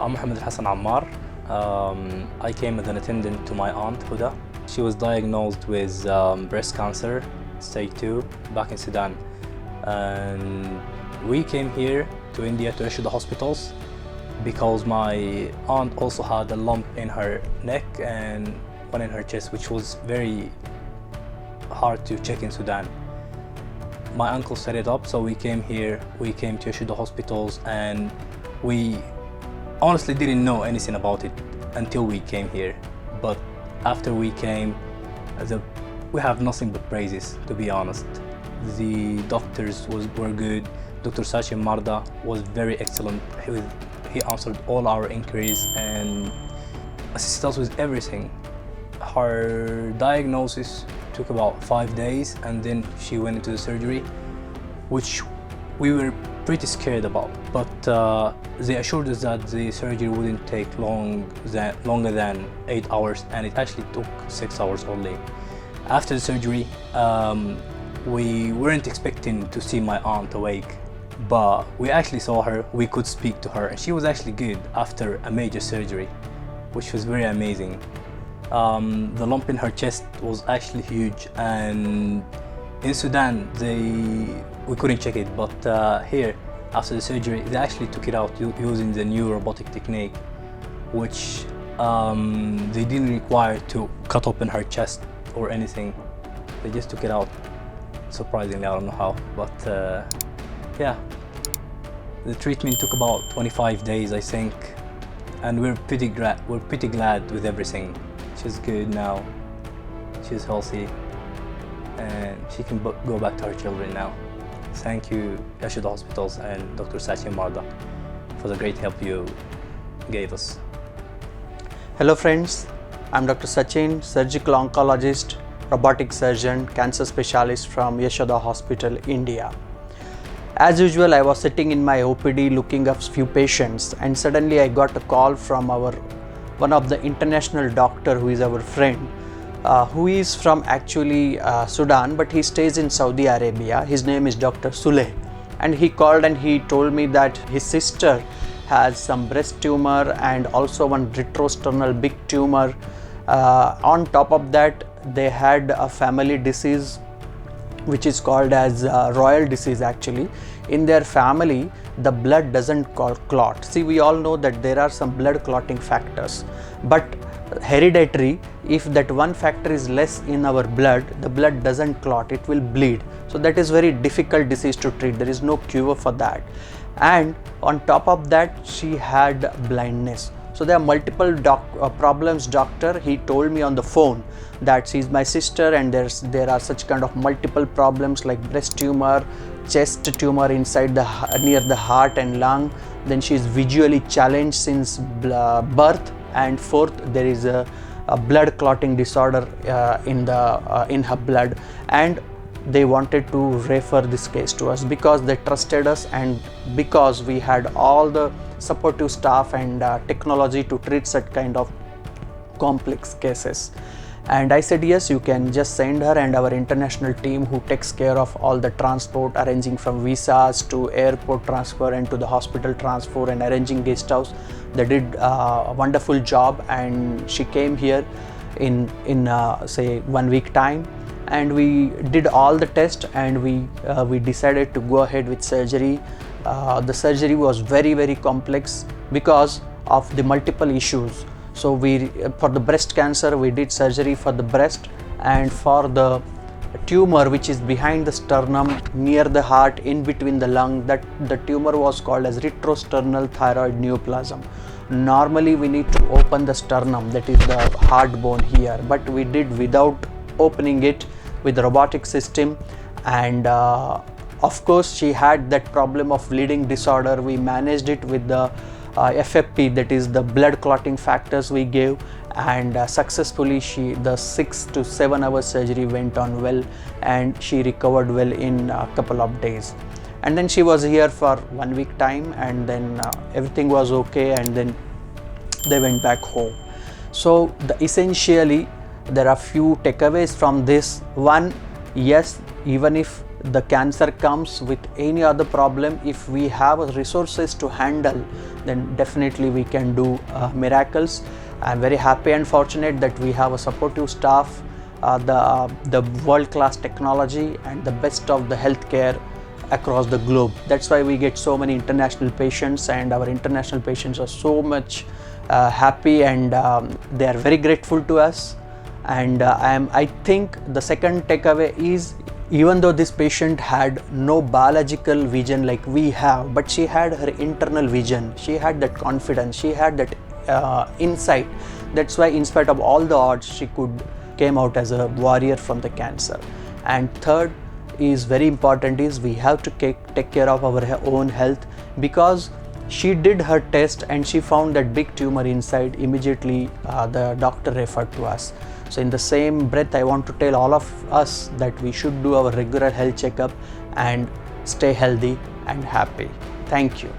I'm Mohammed Hassan Ammar. I came as an attendant to my aunt Huda. She was diagnosed with breast cancer, stage 2, back in Sudan. And we came here to India to Yashoda Hospitals because my aunt also had a lump in her neck and one in her chest, which was very hard to check in Sudan. My uncle set it up, so we came here, we came to Yashoda Hospitals, and we honestly didn't know anything about it until we came here. But after we came, we have nothing but praises, to be honest. The doctors were good. Dr. Sachin Marda was very excellent. He answered all our inquiries and assisted us with everything. Her diagnosis took about 5 days, and then she went into the surgery, which we were pretty scared about. But they assured us that the surgery wouldn't take longer than 8 hours, and it actually took 6 hours only. After the surgery, we weren't expecting to see my aunt awake, but we actually saw her, we could speak to her, and she was actually good after a major surgery, which was very amazing. The lump in her chest was actually huge, and in Sudan we couldn't check it, but here after the surgery they actually took it out using the new robotic technique, which they didn't require to cut open her chest or anything. They just took it out. Surprisingly, I don't know how, but yeah, the treatment took about 25 days, I think, and we're pretty glad with everything. She's good now, she's healthy, and she can go back to her children now. Thank you, Yashoda Hospitals and Dr. Sachin Marda, for the great help you gave us. Hello friends, I'm Dr. Sachin, surgical oncologist, robotic surgeon, cancer specialist from Yashoda Hospital, India. As usual, I was sitting in my OPD looking up few patients, and suddenly I got a call from one of the international doctor who is our friend, who is from actually Sudan, but he stays in Saudi Arabia. His name is Dr. Suleh, and he called and he told me that his sister has some breast tumor and also one retrosternal big tumor. On top of that, they had a family disease which is called as royal disease. Actually, in their family the blood doesn't clot. See, we all know that there are some blood clotting factors, but hereditary, if that one factor is less in our blood, the blood doesn't clot, it will bleed. So that is very difficult disease to treat. There is no cure for that, and on top of that she had blindness. So there are multiple problems, doctor. He told me on the phone that she's my sister and there are such kind of multiple problems like breast tumor, chest tumor inside near the heart and lung. Then she is visually challenged since birth, and fourth, there is a blood clotting disorder in her blood, and they wanted to refer this case to us because they trusted us and because we had all the supportive staff and technology to treat such kind of complex cases. And I said, yes, you can just send her, and our international team who takes care of all the transport, arranging from visas to airport transfer and to the hospital transfer and arranging guest house, they did a wonderful job. And she came here in say 1 week time, and we did all the tests, and we decided to go ahead with surgery. The surgery was very complex because of the multiple issues. So for the breast cancer, we did surgery for the breast, and for the tumor which is behind the sternum near the heart in between the lung, that the tumor was called as retrosternal thyroid neoplasm. Normally we need to open the sternum, that is the heart bone here, but we did without opening it with the robotic system. And of course she had that problem of bleeding disorder. We managed it with the FFP, that is the blood clotting factors we gave, and successfully the 6 to 7 hour surgery went on well, and she recovered well in a couple of days. And then she was here for 1 week time, and then everything was okay, and then they went back home. So essentially there are few takeaways from this. One, yes, even if the cancer comes with any other problem. If we have resources to handle, then definitely we can do miracles. I'm very happy and fortunate that we have a supportive staff, the world-class technology and the best of the healthcare across the globe. That's why we get so many international patients, and our international patients are so much happy, and they are very grateful to us. And I think the second takeaway is, even though this patient had no biological vision like we have, but she had her internal vision, she had that confidence, she had that insight. That's why in spite of all the odds, she came out as a warrior from the cancer. And third is very important, is we have to take care of our own health, because she did her test and she found that big tumor inside. Immediately the doctor referred to us. So in the same breath, I want to tell all of us that we should do our regular health checkup and stay healthy and happy. Thank you.